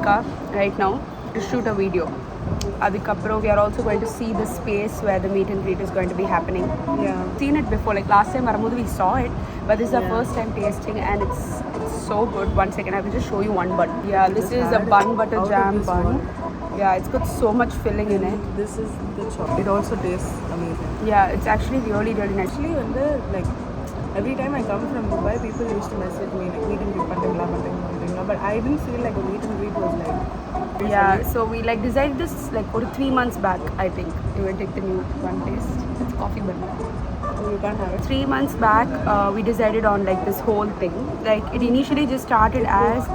Fika right now to shoot a video. Adikapro, we are also going to see the space where the meet and greet is going to be happening. Yeah. Seen it before, like last time Aramudu we saw it, but this is the first time tasting and it's so good. One second, I will just show you one bun. Yeah, this is a bun butter jam bun. Yeah, it's got so much filling in it. This is the chocolate. It also tastes amazing. Yeah, it's actually really nice. Actually, when the like every time I come from Dubai, people used to message me like meet and greet pandangla, but I didn't feel like a meet and greet was like. Yeah, so we like decided this like 3 months back, I think. You will take the new one taste. It's coffee bun. You can't have it. 3 months back, we decided on like this whole thing. Like it initially just started as.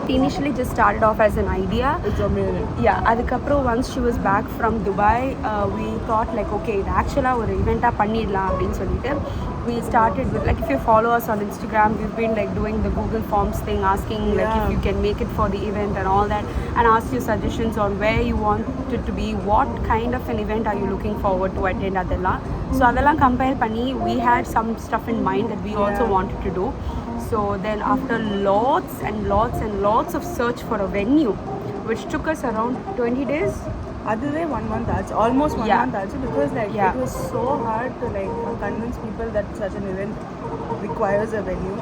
It initially just started off as an idea. It's amazing. Yeah, Adikapro once she was back from Dubai, we thought like okay, actually ஒரு event-ஆ பண்ணிடலாம் அப்படின்னு சொல்லிட்டு we started with like if you follow us on Instagram, we've been like doing the Google Forms thing, asking like if you can make it for the event and all that, and ask you suggestions on where you want it to be, what kind of an event are you looking forward to attend adella. So adella compare panni, we had some stuff in mind that we also wanted to do. So then after lots of search for a venue, which took us around 20 days. Adhe 1 month achu, almost 1 month achu, because like it was so hard to like convince people that such an event requires a venue.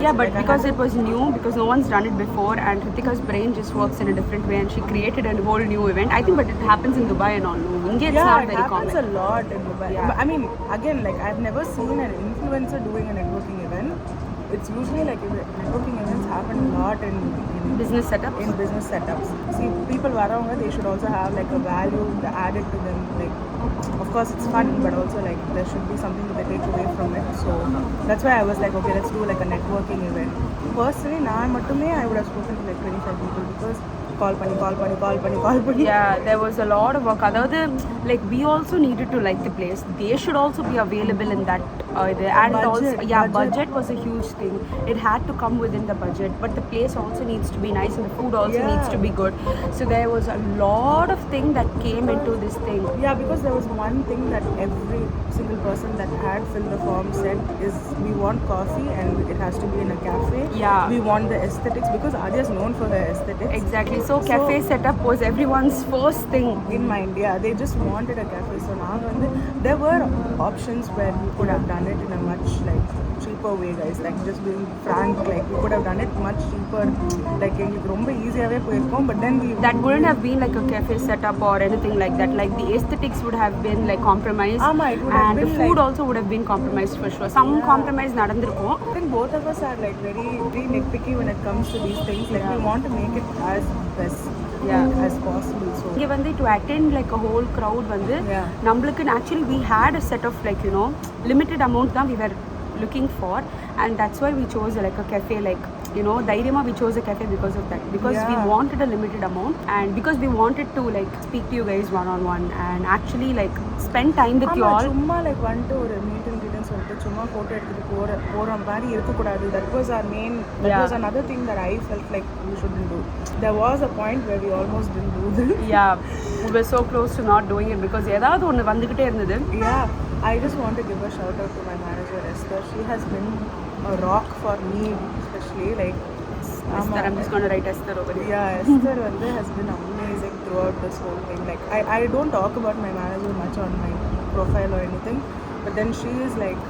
Yeah, but like because it was new, because no one's done it before, and Hrithika's brain just works in a different way, and she created a whole new event. I think, but it happens in Dubai and all. India, it's not very common. It happens a lot in Dubai. But, I mean, again, like I've never seen an influencer doing a networking event. It's usually like networking events happen a lot in business setups. In business setups. See, people varavanga, they should also have like a value added to them. Like, of course, it's fun, but also like there should be something that they take away from it. So that's why I was like, okay, let's do like a networking event. Personally, I would have spoken to like 25 people because call pani. Yeah, there was a lot of work. Other than like we also needed to like the place. They should also be available in that. And budget was a huge thing. It had to come within the budget, but the place also needs to be nice and the food also needs to be good. So there was a lot of thing that came into this thing. Yeah, because there was one thing that every single person that had filled the form said is we want coffee and it has to be in a cafe. Yeah. We want the aesthetics because Aadhya is known for the aesthetics. Exactly. So cafe setup was everyone's first thing in mind. Yeah, they just wanted a cafe. So now there were options where we could have done it in a much like cheaper way, guys. Like just being frank, like we could have done it much cheaper. Like எங்களுக்கு ரொம்ப ஈஸியாவே போயிருக்கும், but then that wouldn't have been like a cafe setup or anything like that. Like the aesthetics would have been like compromised, and the food also would have been compromised for sure. Some compromise nadandirukom. I think both of us are like very nitpicky when it comes to these things. Like we want to make it as best as possible. So இங்க வந்து to attend like a whole crowd வந்து நம்மளுக்கு actually we had a set of like limited amount that we were looking for, and that's why we chose like a cafe, like Dhairiyama we chose a cafe because of that, because we wanted a limited amount, and because we wanted to like speak to you guys one on one and actually like spend time with you all. சும்மா like வந்துட்டு ஒரு meet and greet ன்னு சொல்லிட்டு சும்மா photo எடுத்துட்டு போற மாதிரி இருக்க கூடாது. That was our main. That was another thing that I felt like we shouldn't do. There was a point where we almost didn't do this. Yeah, we were so close to not doing it because ஏதாவது ஒன்னு வந்துகிட்டே இருந்தது. Yeah, I just want to give a shout out to my manager Esther. She has been a rock for me, especially like Esther. I'm just going to write Esther over here. Yeah, Esther has been amazing throughout this whole thing. Like I don't talk about my manager much on my profile or anything, but then she is like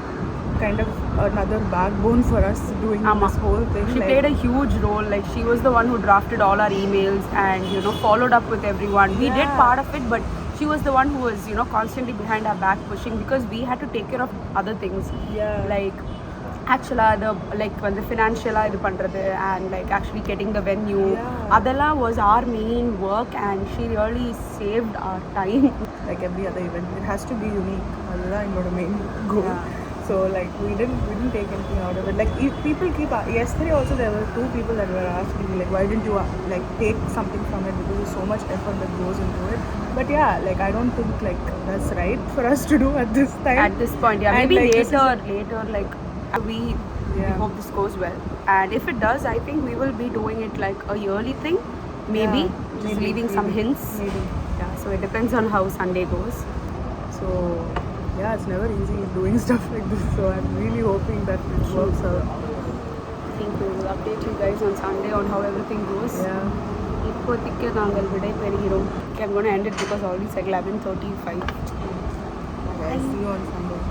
kind of another backbone for us doing this whole thing. She played a huge role. Like she was the one who drafted all our emails and followed up with everyone. We did part of it, but she was the one who was constantly behind our back pushing, because we had to take care of other things. Like actually the like when the financial இது பண்றது and like actually getting the venue, adella was our main work, and she really saved our time. Like every other event, it has to be unique. Adha என்னோட main goal. So like we didn't take anything out of it. Like if people keep yesterday also there were 2 people that were asking me like why didn't you like take something from it, because there's so much effort that goes into it. But yeah, like I don't think like that's right for us to do at this time. At this point, and maybe like, later like we hope this goes well, and if it does, I think we will be doing it like a yearly thing, maybe leaving some hints. So it depends on how Sunday goes. So yeah, it's never easy doing stuff like this, so I'm really hoping that it works out. think we will update you guys on Sunday on how everything goes. Yeah. இப்போதைக்கு நாங்கள் விடை பெறுகிறோம். Okay, I'm going to end it because already it's like 11:35. Guys, see you on Sunday.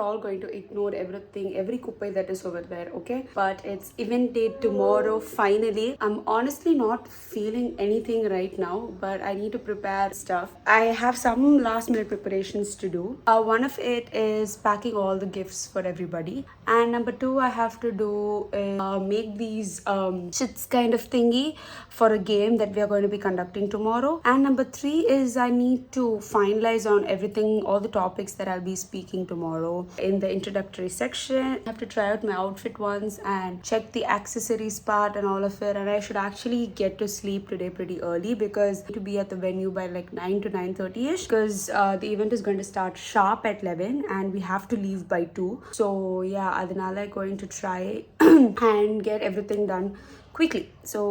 All going to ignore everything, every kuppai that is over there, okay? But it's event day tomorrow, finally. I'm honestly not feeling anything right now, but I need to prepare stuff. I have some last minute preparations to do. One of it is packing all the gifts for everybody, and number two I have to do is make these chits kind of thingy for a game that we are going to be conducting tomorrow, and number three is I need to finalize on everything, all the topics that I'll be speaking tomorrow in the introductory section. I have to try out my outfit once and check the accessories part and all of it, and I should actually get to sleep today pretty early because I need to be at the venue by like 9 to 9:30ish because the event is going to start sharp at 11 and we have to leave by 2. So yeah, Adhanala going to try and get everything done quickly. So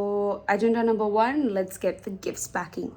agenda number 1, let's get the gifts packing.